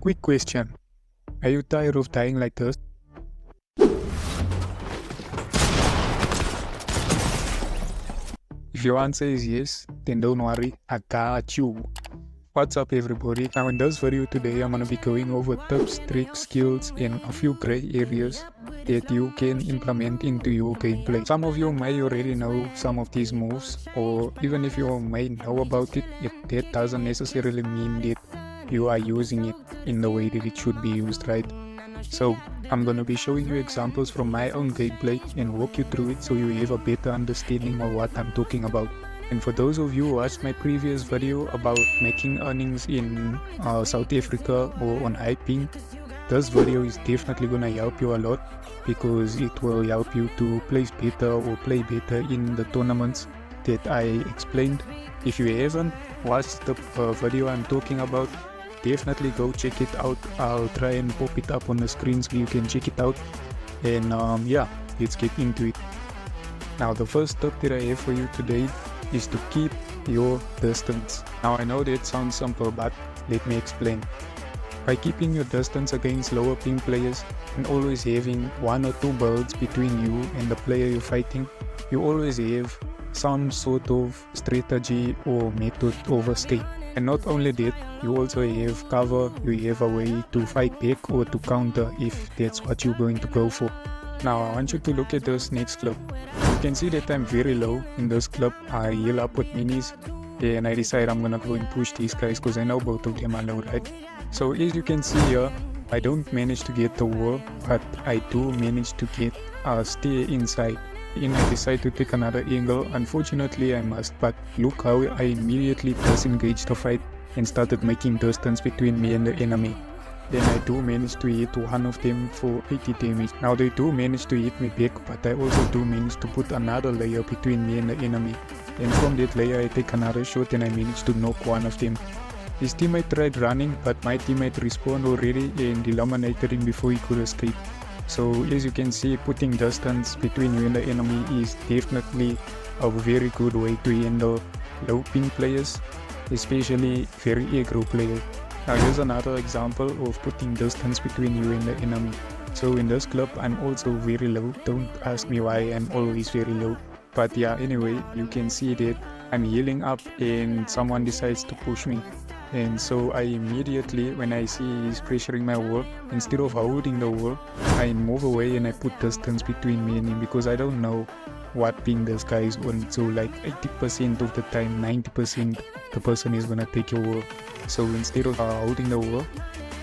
quick question. Are you tired of dying like this? If your answer is yes, then don't worry, I got you. What's up everybody? Now in this video today I'm going to be going over tips, tricks, skills and a few gray areas that you can implement into your gameplay. Some of you may already know some of these moves, or even if you may know about it, that doesn't necessarily mean that you are using it in the way that it should be used, right? So I'm going to be showing you examples from my own gameplay and walk you through it so you have a better understanding of what I'm talking about. And for those of you who watched my previous video about making earnings in South Africa or on iPing, this video is definitely going to help you a lot because it will help you to place better or play better in the tournaments that I explained. If you haven't watched the video I'm talking about, definitely go check it out. I'll try and pop it up on the screen so you can check it out. And yeah, let's get into it. Now the first tip that I have for you today is to keep your distance. Now I know that sounds simple, but let me explain. By keeping your distance against lower ping players and always having one or two builds between you and the player you're fighting, you always have some sort of strategy or method of escape. And not only that, you also have cover, you have a way to fight back or to counter if that's what you're going to go for. Now I want you to look at this next clip. You can see that I'm very low in this clip. I heal up with minis and I decide I'm gonna go and push these guys because I know both of them are low, right? So as you can see here, I don't manage to get the wall, but I do manage to get a stay inside. And I decide to take another angle. Unfortunately I must, but look how I immediately disengaged the fight and started making distance between me and the enemy. Then I do manage to hit one of them for 80 damage. Now they do manage to hit me back, but I also do manage to put another layer between me and the enemy. And from that layer I take another shot and I manage to knock one of them. His teammate tried running, but my teammate respawned already and eliminated him before he could escape. So as you can see, putting distance between you and the enemy is definitely a very good way to handle low ping players, especially very aggro players. Now here's another example of putting distance between you and the enemy. So in this clip I'm also very low. Don't ask me why I'm always very low. But yeah, anyway, you can see that I'm healing up and someone decides to push me. And so I immediately, when I see he's pressuring my wall, instead of holding the wall, I move away and I put distance between me and him because I don't know what ping this guy is on. So like 80% of the time, 90% the person is gonna take your wall. So instead of holding the wall,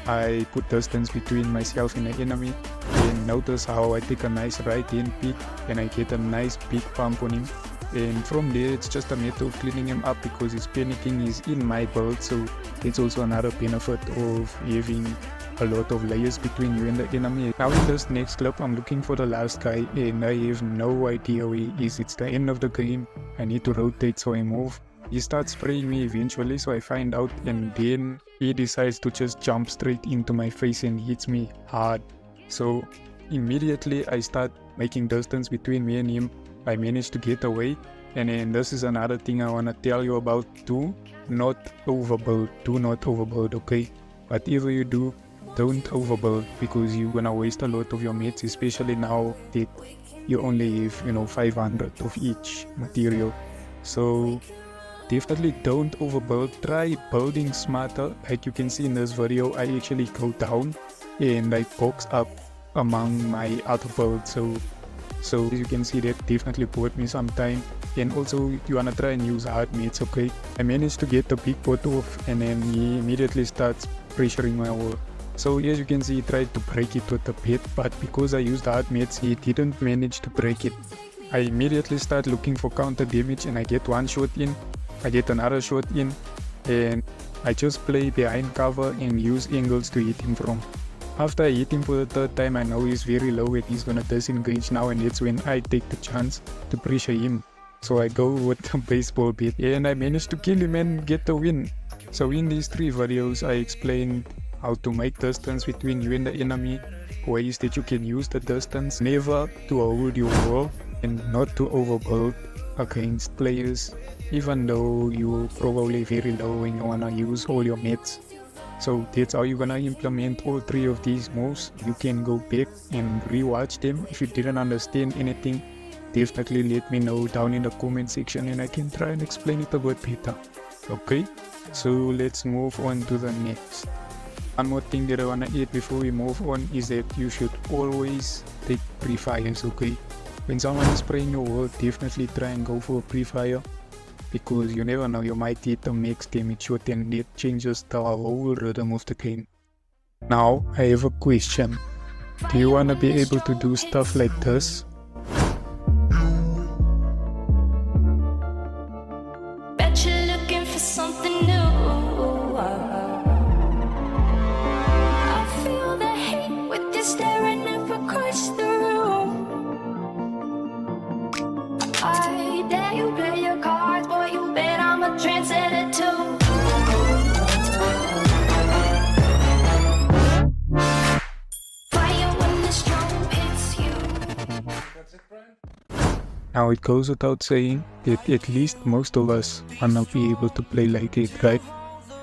I put distance between myself and the enemy. And notice how I take a nice right hand peek and I get a nice big pump on him. And from there it's just a matter of cleaning him up because his panicking is in my build. So it's also another benefit of having a lot of layers between you and the enemy. Now in this next clip I'm looking for the last guy and I have no idea where he is. It's the end of the game. I need to rotate, so I move. He starts spraying me eventually, so I find out and then he decides to just jump straight into my face and hits me hard. So immediately I start making distance between me and him. I managed to get away, and then this is another thing I want to tell you about. Do not overbuild. Do not overbuild, okay? Whatever you do, don't overbuild because you're gonna waste a lot of your mates, especially now that you only have 500 of each material. So definitely don't overbuild. Try building smarter. Like you can see in this video, I actually go down and I box up among my other builds. So as you can see, that definitely bought me some time. And also you wanna try and use hard mates, okay? I managed to get the big bot off and then he immediately starts pressuring my wall. So as you can see, he tried to break it with the pet, but because I used hard mates, he didn't manage to break it. I immediately start looking for counter damage and I get one shot in, I get another shot in, and I just play behind cover and use angles to hit him from. After I hit him for the third time, I know he's very low and he's gonna disengage now, and that's when I take the chance to pressure him. So I go with the baseball bat and I managed to kill him and get the win. So in these 3 videos I explained how to make distance between you and the enemy, ways that you can use the distance, never to hold your wall, and not to overbuild against players even though you're probably very low and you wanna use all your mates. So that's how you're gonna implement all 3 of these moves. You can go back and rewatch them. If you didn't understand anything, definitely let me know down in the comment section and I can try and explain it a bit better. Okay, so let's move on to the next. One more thing that I wanna add before we move on is that you should always take pre-fires, okay? When someone is spraying your wall, definitely try and go for a pre-fire, because you never know, you might hit the max damage shot and it changes the whole rhythm of the game. Now, I have a question. Do you want to be able to do stuff like this? Bet you're looking for something new. I feel the hate with you staring up across the room. I dare you play your cards, boy, you bet I'm a trendsetter too. Fire when the storm hits you. Now it goes without saying that at least most of us are not be able to play like it, right?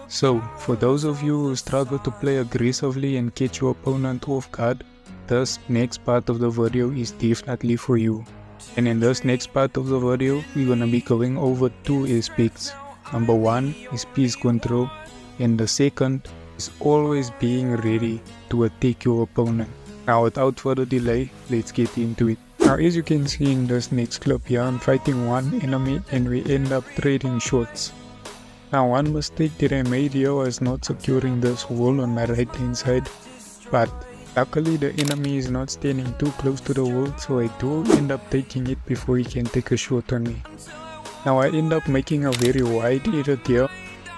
So, for those of you who struggle to play aggressively and catch your opponent off guard, this next part of the video is definitely for you. And in this next part of the video, we're gonna be going over 2 aspects. Number 1 is piece control, and the second is always being ready to attack your opponent. Now without further delay, let's get into it. Now as you can see in this next clip here, I'm fighting one enemy and we end up trading shots. Now one mistake that I made here was not securing this wall on my right hand side, but luckily the enemy is not standing too close to the wall, so I do end up taking it before he can take a shot on me. Now I end up making a very wide edit here,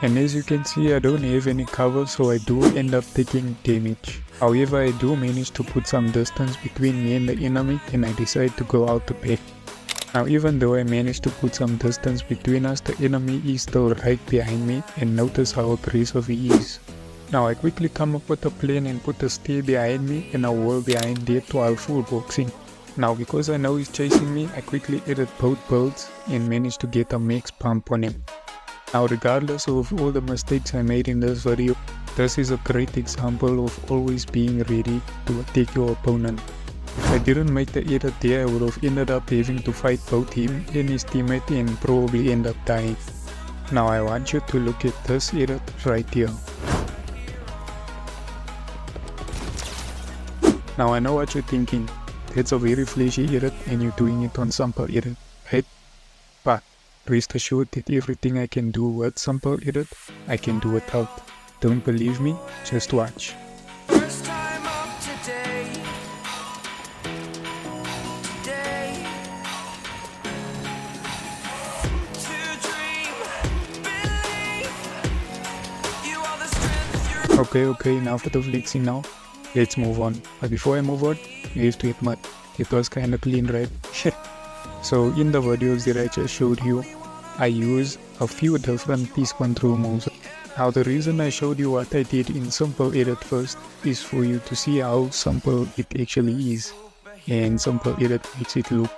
and as you can see I don't have any cover, so I do end up taking damage. However, I do manage to put some distance between me and the enemy and I decide to go out the back. Now even though I managed to put some distance between us, the enemy is still right behind me, and notice how aggressive he is. Now I quickly come up with a plan and put a stair behind me and a wall behind that while full boxing. Now because I know he's chasing me, I quickly edit both builds and managed to get a max pump on him. Now regardless of all the mistakes I made in this video, this is a great example of always being ready to attack your opponent. If I didn't make the edit there, I would have ended up having to fight both him and his teammate and probably end up dying. Now I want you to look at this edit right here. Now I know what you're thinking, that's a very flashy edit and you're doing it on sample edit, right? But rest assured that everything I can do with sample edit, I can do without. Don't believe me? Just watch. First time up today. To dream, believe. You are the strength Okay, enough of the flexing now. Let's move on. But before I move on, you have to admit, it was kinda clean, right? So in the videos that I just showed you, I use a few different piece control moves. Now the reason I showed you what I did in simple edit first is for you to see how simple it actually is. And simple edit makes it look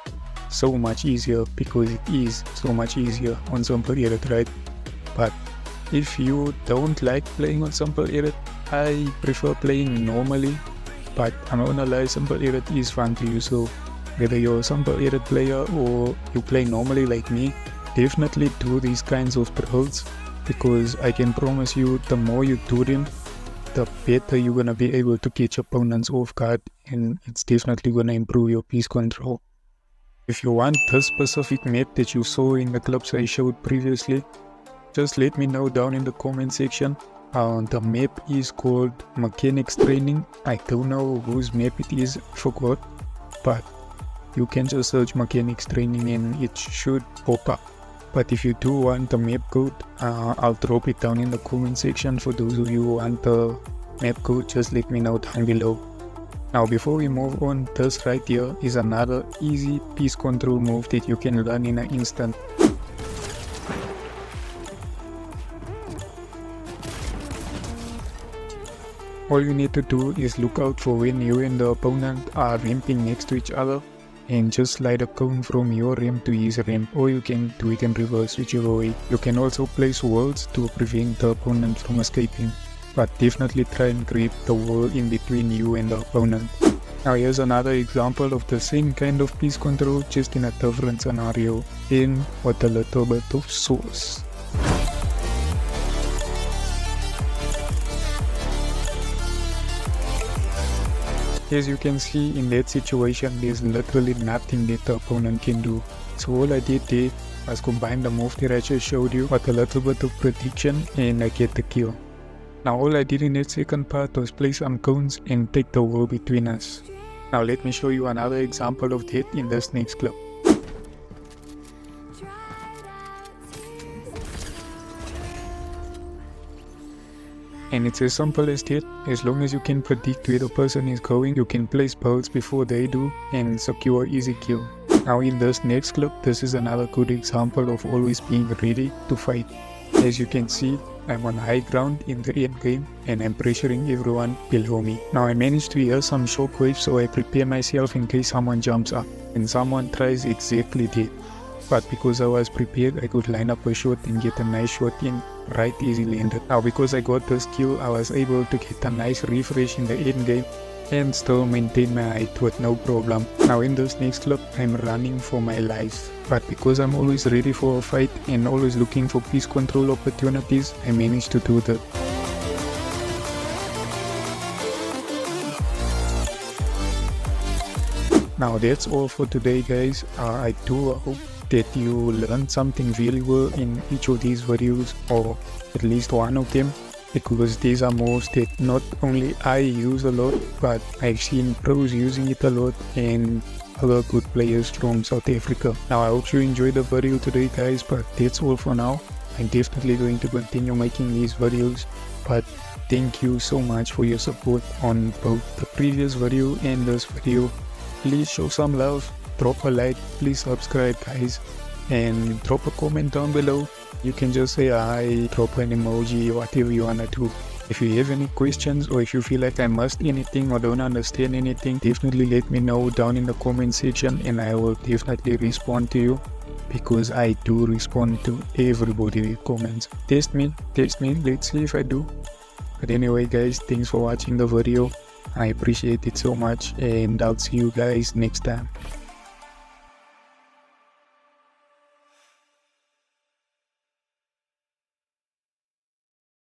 so much easier because it is so much easier on simple edit, right? But if you don't like playing on simple edit, I prefer playing normally. But I'm not gonna lie, simple edit is fun to use, so whether you're a simple edit player or you play normally like me, definitely do these kinds of drills, because I can promise you the more you do them, the better you're gonna be able to catch opponents off guard, and it's definitely gonna improve your piece control. If you want this specific map that you saw in the clips I showed previously, just let me know down in the comment section. The map is called Mechanics Training. I don't know whose map it is, I forgot, but you can just search Mechanics Training and it should pop up. But if you do want the map code, I'll drop it down in the comment section. For those of you who want the map code, just let me know down below. Now before we move on, this right here is another easy piece control move that you can learn in an instant. All you need to do is look out for when you and the opponent are ramping next to each other, and just slide a cone from your ramp to his ramp, or you can do it in reverse, whichever way. You can also place walls to prevent the opponent from escaping. but definitely try and create the wall in between you and the opponent. Now here's another example of the same kind of piece control, just in a different scenario and with a little bit of sauce. As you can see, in that situation there's literally nothing that the opponent can do. So all I did there was combine the move that I just showed you with a little bit of prediction and I get the kill. Now all I did in that second part was place some cones and take the wall between us. Now let me show you another example of that in this next clip. And it's as simple as that. As long as you can predict where the person is going, you can place builds before they do and secure easy kill. Now in this next clip, this is another good example of always being ready to fight. As you can see, I'm on high ground in the end game and I'm pressuring everyone below me. Now I managed to hear some shockwaves, so I prepare myself in case someone jumps up and someone tries exactly that. But because I was prepared, I could line up a shot and get a nice shot in right easy landed. Now because I got this kill, I was able to get a nice refresh in the end game and still maintain my height with no problem. Now in this next clip, I'm running for my life. But because I'm always ready for a fight and always looking for piece control opportunities, I managed to do that. Now that's all for today, guys. I do hope that you learned something valuable in each of these videos, or at least one of them, because these are moves that not only I use a lot, but I've seen pros using it a lot and other good players from South Africa. Now I hope you enjoyed the video today, guys, but that's all for now. I'm definitely going to continue making these videos, but thank you so much for your support on both the previous video and this video. Please show some love, drop a like, please subscribe, guys, and drop a comment down below. You can just say hi, drop an emoji, whatever you wanna do. If you have any questions, or if you feel like I missed anything or don't understand anything, definitely let me know down in the comment section and I will definitely respond to you, because I do respond to everybody with comments. Test me, let's see if I do. But anyway, guys, thanks for watching the video. I appreciate it so much, and I'll see you guys next time.